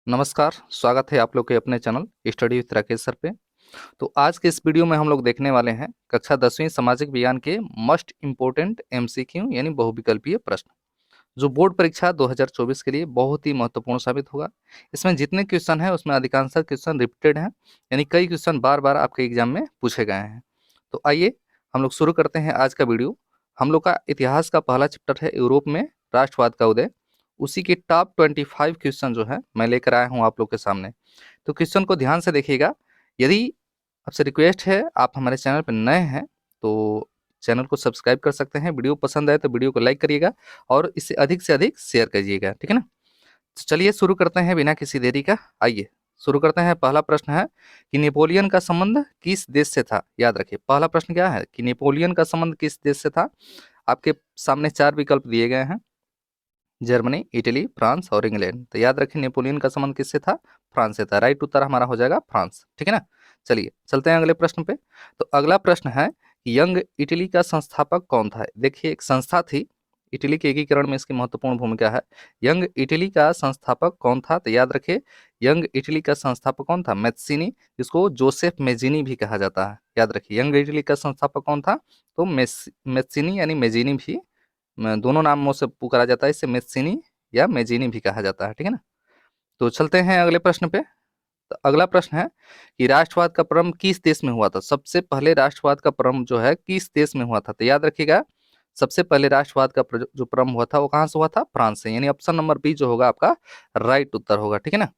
नमस्कार, स्वागत है आप लोग के अपने channel study with Rakesh sir पे। तो आज के इस वीडियो में हम लोग देखने वाले हैं कक्षा 10वीं सामाजिक विज्ञान के मोस्ट इम्पोर्टेंट एमसीक्यू यानी बहुविकल्पीय प्रश्न, जो बोर्ड परीक्षा 2024 के लिए बहुत ही महत्वपूर्ण साबित होगा। इसमें जितने क्वेश्चन हैं उसमें अधिकांश क्वेश्चन रिपीटेड हैं, यानी कई क्वेश्चन बार बार आपके एग्जाम में पूछे गए हैं। तो आइए हम लोग शुरू करते हैं आज का वीडियो। हम लोग का इतिहास का पहला चैप्टर है यूरोप में राष्ट्रवाद का उदय। उसी के टॉप 25 क्वेश्चन जो है मैं लेकर आया हूँ आप लोग के सामने। तो क्वेश्चन को ध्यान से देखिएगा। यदि आपसे रिक्वेस्ट है, आप हमारे चैनल पर नए हैं तो चैनल को सब्सक्राइब कर सकते हैं। वीडियो पसंद आए तो वीडियो को लाइक करिएगा और इसे अधिक से अधिक शेयर करिएगा, ठीक है ना। तो चलिए शुरू करते हैं बिना किसी देरी का। आइए शुरू करते हैं। पहला प्रश्न है कि नेपोलियन का संबंध किस देश से था। याद रखिए, पहला प्रश्न क्या है कि नेपोलियन का संबंध किस देश से था। आपके सामने 4 विकल्प दिए गए हैं, जर्मनी, इटली, फ्रांस और इंग्लैंड। तो याद रखिए नेपोलियन का संबंध किससे था, फ्रांस से था। राइट उत्तर हमारा हो जाएगा फ्रांस, ठीक है ना। चलिए चलते हैं अगले प्रश्न पे। तो अगला प्रश्न है कि यंग इटली का संस्थापक कौन था। देखिए एक संस्था थी, इटली के एकीकरण में इसकी महत्वपूर्ण भूमिका है। यंग इटली का संस्थापक कौन था, तो याद रखिए यंग इटली का संस्थापक कौन था, मैत्सिनी, जिसको जोसेफ मेजिनी भी कहा जाता है। याद रखिए यंग इटली का संस्थापक कौन था, तो मैत्सिनी यानी मेजिनी भी दोनों नामों से पुकारा जाता है। इसे मेस्सिनी या मेजिनी भी कहा जाता है, ठीक है ना। तो चलते हैं अगले प्रश्न पे। तो अगला प्रश्न है कि राष्ट्रवाद का प्रारंभ किस देश में हुआ था। सबसे पहले राष्ट्रवाद का प्रारंभ जो है किस देश में हुआ था, तो याद रखिएगा सबसे पहले राष्ट्रवाद का जो प्रारंभ हुआ था वो कहाँ से हुआ था, फ्रांस से। यानी ऑप्शन नंबर बी जो होगा आपका राइट उत्तर होगा, ठीक है ना।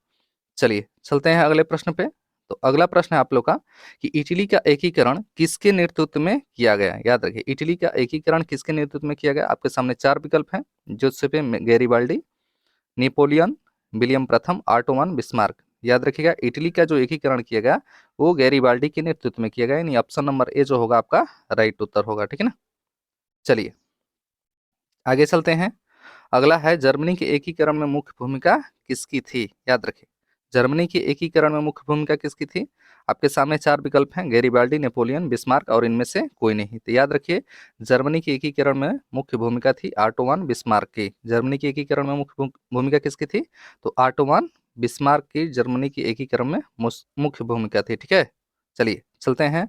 चलिए चलते हैं अगले प्रश्न पे। तो अगला प्रश्न है आप लोग का कि इटली का एकीकरण किसके नेतृत्व में किया गया। याद रखिए इटली का एकीकरण किसके नेतृत्व में किया गया। आपके सामने 4 विकल्प हैं, जोसेफ गैरिबाल्डी, नेपोलियन, विलियम प्रथम, ऑटोमन, बिस्मार्क। याद रखिएगा इटली का जो एकीकरण किया गया वो गैरिबाल्डी के नेतृत्व में किया गया, यानी ऑप्शन नंबर ए जो होगा आपका राइट उत्तर होगा, ठीक है ना। चलिए आगे चलते हैं। अगला है जर्मनी के एकीकरण में मुख्य भूमिका किसकी थी। याद रखिए जर्मनी के एकीकरण में मुख्य भूमिका किसकी थी। आपके सामने 4 विकल्प हैं, गैरिबाल्डी, नेपोलियन, बिस्मार्क और इनमें से कोई नहीं। तो याद रखिए जर्मनी के एकीकरण में मुख्य भूमिका थी ऑटो बिस्मार्क की। जर्मनी के एकीकरण में मुख्य भूमिका किसकी थी, तो ऑटो बिस्मार्क की जर्मनी के एकीकरण में मुख्य भूमिका थी, ठीक है। चलिए चलते हैं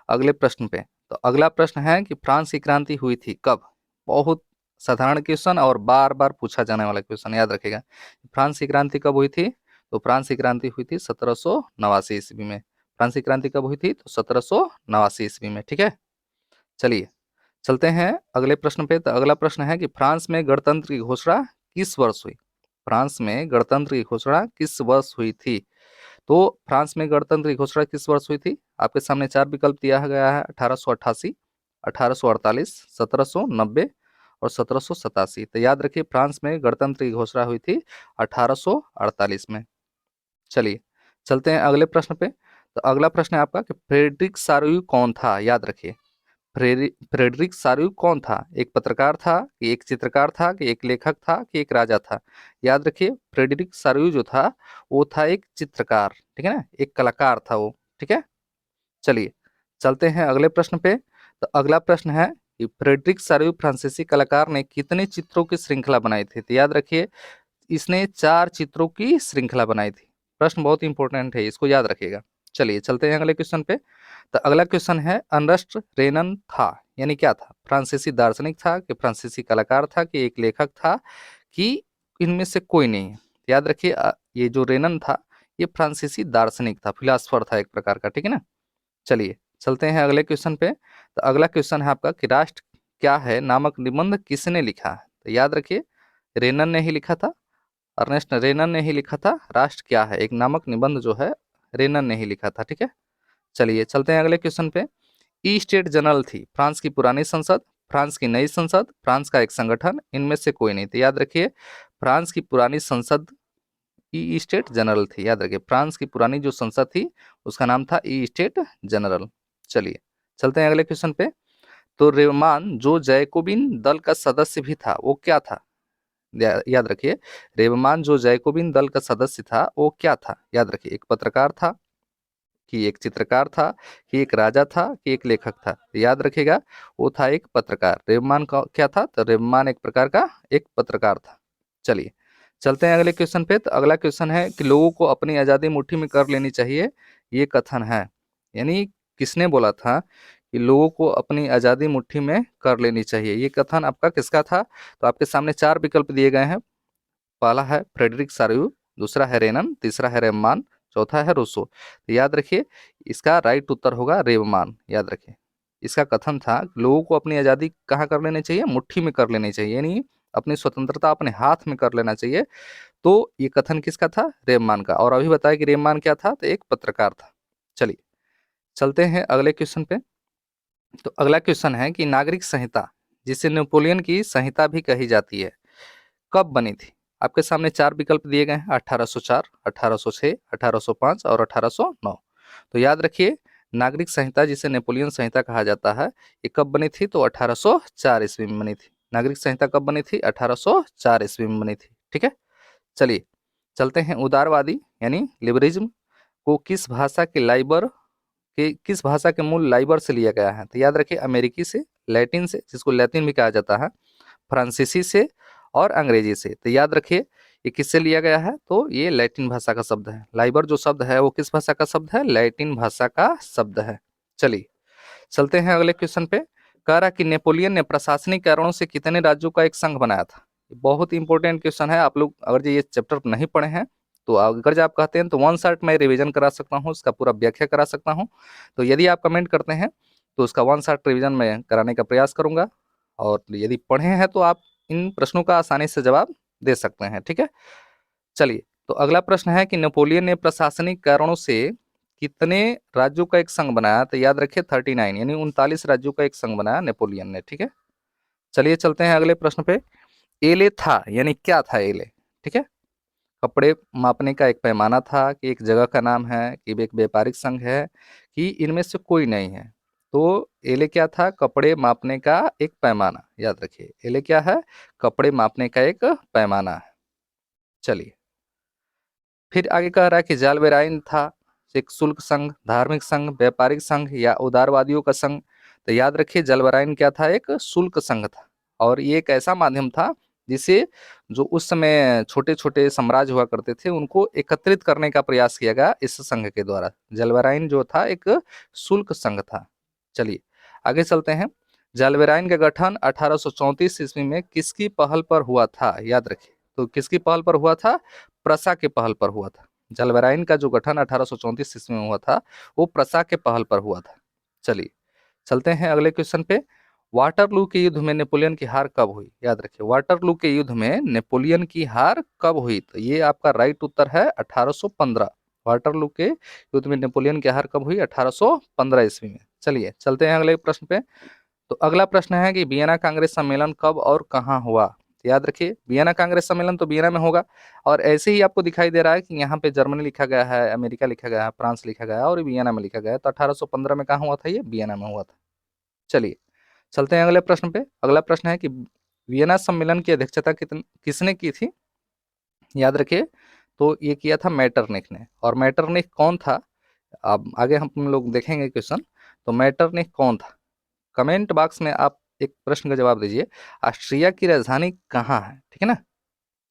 अगले प्रश्न पे। तो अगला प्रश्न है कि फ्रांस की क्रांति हुई थी कब। बहुत साधारण क्वेश्चन और बार बार पूछा जाने वाला क्वेश्चन, याद रखेगा। फ्रांस की क्रांति कब हुई थी, तो फ्रांस की क्रांति हुई थी 1789 ईस्वी में। फ्रांस की क्रांति कब हुई थी, तो 1789 ईस्वी में, ठीक है। चलिए चलते हैं अगले प्रश्न पे। तो अगला प्रश्न है कि फ्रांस में गणतंत्र की घोषणा किस वर्ष हुई। फ्रांस में गणतंत्र की घोषणा किस वर्ष हुई थी। तो फ्रांस में गणतंत्र की घोषणा किस वर्ष हुई थी। आपके सामने 4 विकल्प दिया गया है, 1888, 1848, 1790 और 1787। तो याद रखिए फ्रांस में गणतंत्र की घोषणा हुई थी 1848 में। चलिए चलते हैं अगले प्रश्न पे। तो अगला प्रश्न है आपका कि फ्रेडरिक सारोई कौन था। याद रखिए फ्रेडरिक सारोई कौन था। एक पत्रकार था कि एक चित्रकार था कि एक लेखक था कि एक राजा था। याद रखिए फ्रेडरिक सारोई जो था वो था एक चित्रकार, ठीक है ना, एक कलाकार था वो, ठीक है। चलिए चलते हैं अगले प्रश्न पे। तो अगला प्रश्न है कि फ्रेडरिक सारोई फ्रांसीसी कलाकार ने कितने चित्रों की श्रृंखला बनाई थी। तो याद रखिए इसने 4 चित्रों की श्रृंखला बनाई थी। प्रश्न बहुत इंपॉर्टेंट है, इसको याद रखिएगा। चलिए चलते हैं अगले क्वेश्चन पे। तो अगला क्वेश्चन है अर्नेस्ट रेनन था यानी क्या था, फ्रांसीसी दार्शनिक था कि फ्रांसीसी कलाकार था कि एक लेखक था कि इनमें से कोई नहीं है। याद रखिए ये जो रेनन था ये फ्रांसीसी दार्शनिक था, फिलासफर था एक प्रकार का, ठीक है ना। चलिए चलते हैं अगले क्वेश्चन पे। तो अगला क्वेश्चन है आपका कि राष्ट्र क्या है नामक निबंध किसने लिखा है। तो याद रखिए रेनन ने ही लिखा था, अर्नेस्ट रेनन ने ही लिखा था। राष्ट्र क्या है एक नामक निबंध जो है रेनन ने ही लिखा था, ठीक है। चलिए चलते हैं अगले क्वेश्चन पे। ई स्टेट जनरल थी फ्रांस की पुरानी संसद, फ्रांस की नई संसद, फ्रांस का एक संगठन, इनमें से कोई नहीं। तो याद रखिए फ्रांस की पुरानी संसद ई स्टेट जनरल थी। याद रखिए फ्रांस की पुरानी जो संसद थी उसका नाम था ई स्टेट जनरल। चलिए चलते हैं अगले क्वेश्चन पे। तो रेवमान जो जैकोबिन दल का सदस्य भी था वो क्या था। याद रखिए रेवमान जो जैकोबिन दल का सदस्य था वो क्या था। याद रखिए एक पत्रकार था कि एक चित्रकार था कि एक राजा था कि एक लेखक था। याद रखिएगा वो था एक पत्रकार। रेवमान का क्या था, तो रेवमान एक प्रकार का एक पत्रकार था। चलिए चलते हैं अगले क्वेश्चन पे। तो अगला क्वेश्चन है कि लोगों को अपनी आज़ादी मुट्ठी में कर लेनी चाहिए, ये कथन है। यानी किसने बोला था कि लोगों को अपनी आज़ादी मुट्ठी में कर लेनी चाहिए, ये कथन आपका किसका था? तो आपके सामने 4 विकल्प दिए गए हैं। पहला है फ्रेडरिक सार्यू, दूसरा है रेनन, तीसरा है रेबमान, चौथा है रूसो। तो याद रखिए इसका राइट उत्तर होगा रेबमान। याद रखिए इसका कथन था लोगों को अपनी आज़ादी कहाँ कर लेनी चाहिए? मुट्ठी में कर लेनी चाहिए, यानी अपनी स्वतंत्रता अपने हाथ में कर लेना चाहिए। तो ये कथन किसका था? रेबमान का। और अभी बताया कि रेबमान क्या था? तो एक पत्रकार था। चलिए चलते हैं अगले क्वेश्चन पे। तो अगला क्वेश्चन है कि नागरिक संहिता, जिसे नेपोलियन की संहिता भी कही जाती है, कब बनी थी? आपके सामने 4 विकल्प दिए गए हैं, 1804, 1806, 1805 और 1809। तो याद रखिए नागरिक संहिता, जिसे नेपोलियन संहिता कहा जाता है, ये कब बनी थी? तो 1804 ईस्वी में बनी थी। नागरिक संहिता कब बनी थी? 1804 ईस्वी में बनी थी। ठीक है, चलिए चलते हैं। उदारवादी यानी लिबरलिज्म को किस भाषा के मूल लाइबर से लिया गया है? तो याद रखिए अमेरिकी से, लैटिन से, जिसको लैटिन भी कहा जाता है, फ्रांसीसी से और अंग्रेजी से। तो याद रखिए ये किससे लिया गया है? तो ये लैटिन भाषा का शब्द है। लाइबर जो शब्द है वो किस भाषा का शब्द है? लैटिन भाषा का शब्द है। चलिए चलते हैं अगले क्वेश्चन पे। कह रहा कि नेपोलियन ने प्रशासनिक कारणों से कितने राज्यों का एक संघ बनाया था? बहुत इंपॉर्टेंट क्वेश्चन है। आप लोग अगर ये चैप्टर नहीं पढ़े हैं तो अगर जो आप कहते हैं तो वन शॉट मैं रिवीजन करा सकता हूँ, उसका पूरा व्याख्या करा सकता हूँ। तो यदि आप कमेंट करते हैं तो उसका वन शॉट रिवीजन मैं कराने का प्रयास करूंगा। और यदि पढ़े हैं तो आप इन प्रश्नों का आसानी से जवाब दे सकते हैं। ठीक है, चलिए तो अगला प्रश्न है कि नेपोलियन ने प्रशासनिक कारणों से कितने राज्यों का एक संघ बनाया? तो याद रखिए 39 यानी 39 राज्यों का एक संघ बनाया नेपोलियन ने। ठीक है, चलिए चलते हैं अगले प्रश्न पे। एले था यानी क्या था एले? ठीक है, कपड़े मापने का एक पैमाना था, कि एक जगह का नाम है, कि एक व्यापारिक संघ है, कि इनमें से कोई नहीं है? तो एले क्या था? कपड़े मापने का एक पैमाना। याद रखिए एले क्या है? कपड़े मापने का एक पैमाना है। चलिए फिर आगे कह रहा है कि जालबेराइन था एक शुल्क संघ, धार्मिक संघ, व्यापारिक संघ या उदारवादियों का संघ? तो याद रखिए जालबेराइन क्या था? एक शुल्क संघ था। और ये एक ऐसा माध्यम था जिसे जो उस समय छोटे छोटे साम्राज्य हुआ करते थे उनको एकत्रित करने का प्रयास किया गया इस संघ के द्वारा। जालबेराइन जो था एक शुल्क संघ था। चलिए आगे चलते हैं। जालबेराइन का गठन 1834 ईस्वी में किसकी पहल पर हुआ था? याद रखिए तो किसकी पहल पर हुआ था? प्रसा के पहल पर हुआ था। जालबेराइन का जो गठन 1834 ईस्वी में हुआ था वो प्रसा के पहल पर हुआ था। चलिए चलते हैं अगले क्वेश्चन पे। वाटरलू के युद्ध में नेपोलियन की हार कब हुई? याद रखिए वाटरलू के युद्ध में नेपोलियन की हार कब हुई? तो ये आपका राइट उत्तर है 1815। वाटरलू के युद्ध में नेपोलियन की हार कब हुई? 1815 ईस्वी में। चलिए चलते हैं अगले प्रश्न पे। तो अगला प्रश्न है कि वियना कांग्रेस सम्मेलन कब और कहाँ हुआ? तो याद रखिए वियना कांग्रेस सम्मेलन तो वियना में होगा। और ऐसे ही आपको दिखाई दे रहा है कि यहाँ पे जर्मनी लिखा गया है, अमेरिका लिखा गया है, फ्रांस लिखा गया है और वियना में लिखा गया है। तो 1815 में कहाँ हुआ था? ये वियना में हुआ था। चलिए चलते हैं अगले प्रश्न पे। अगला प्रश्न है कि वियना सम्मेलन की अध्यक्षता किसने की थी? याद रखिए तो ये किया था मैटरनिख ने। और मैटरनिख कौन था? अब आगे हम लोग देखेंगे क्वेश्चन। तो मैटरनिख कौन था? कमेंट बॉक्स में आप एक प्रश्न का जवाब दीजिए, ऑस्ट्रिया की राजधानी कहाँ है? ठीक है ना।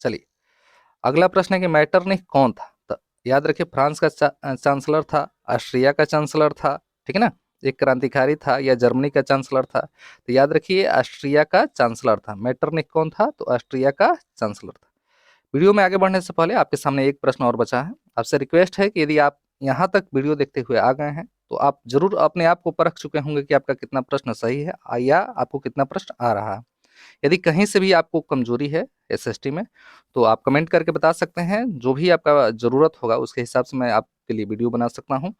चलिए अगला प्रश्न है कि मैटरनिख कौन था? तो याद रखिए फ्रांस का चांसलर था, ऑस्ट्रिया का चांसलर था। ठीक है ना, एक क्रांतिकारी था या जर्मनी का चांसलर था? तो याद रखिए ऑस्ट्रिया का चांसलर था। मैटरनिख कौन था? तो ऑस्ट्रिया का चांसलर था। वीडियो में आगे बढ़ने से पहले आपके सामने एक प्रश्न और बचा है। आपसे रिक्वेस्ट है कि यदि आप यहाँ तक वीडियो देखते हुए आ गए हैं तो आप जरूर अपने आप को परख चुके होंगे कि आपका कितना प्रश्न सही है या आपको कितना प्रश्न आ रहा है। यदि कहीं से भी आपको कमजोरी है एसएसटी में तो आप कमेंट करके बता सकते हैं। जो भी आपका ज़रूरत होगा उसके हिसाब से मैं आपके लिए वीडियो बना सकता हूँ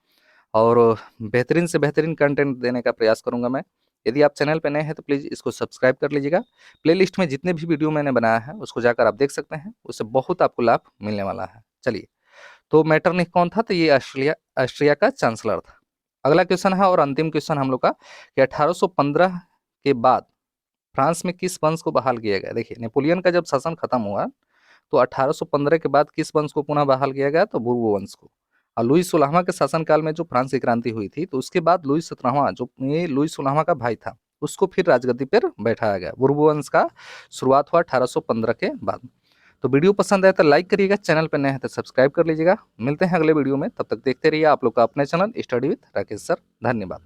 और बेहतरीन से बेहतरीन कंटेंट देने का प्रयास करूँगा मैं। यदि आप चैनल पर नए हैं तो प्लीज़ इसको सब्सक्राइब कर लीजिएगा। प्लेलिस्ट में जितने भी वीडियो मैंने बनाया है उसको जाकर आप देख सकते हैं, उससे बहुत आपको लाभ मिलने वाला है। चलिए तो मैटरनिख कौन था? तो ये ऑस्ट्रिया का चांसलर था। अगला क्वेश्चन है और अंतिम क्वेश्चन हम लोग का कि 1815 के बाद फ्रांस में किस वंश को बहाल किया गया? देखिए नेपोलियन का जब शासन खत्म हुआ तो 1815 के बाद किस वंश को पुनः बहाल किया गया? तो बुर्बो वंश को। और लुई 16वां के शासनकाल में जो फ्रांस की क्रांति हुई थी तो उसके बाद लुई 17वां जो ये लुई 16वां का भाई था उसको फिर राजगद्दी पर बैठाया गया। बुर्बो वंश का शुरुआत हुआ 1815 के बाद। तो वीडियो पसंद आए तो लाइक करिएगा, चैनल पर नए हैं तो सब्सक्राइब कर लीजिएगा। मिलते हैं अगले वीडियो में, तब तक देखते रहिए आप लोग का अपने channel study with Rakesh sir. धन्यवाद।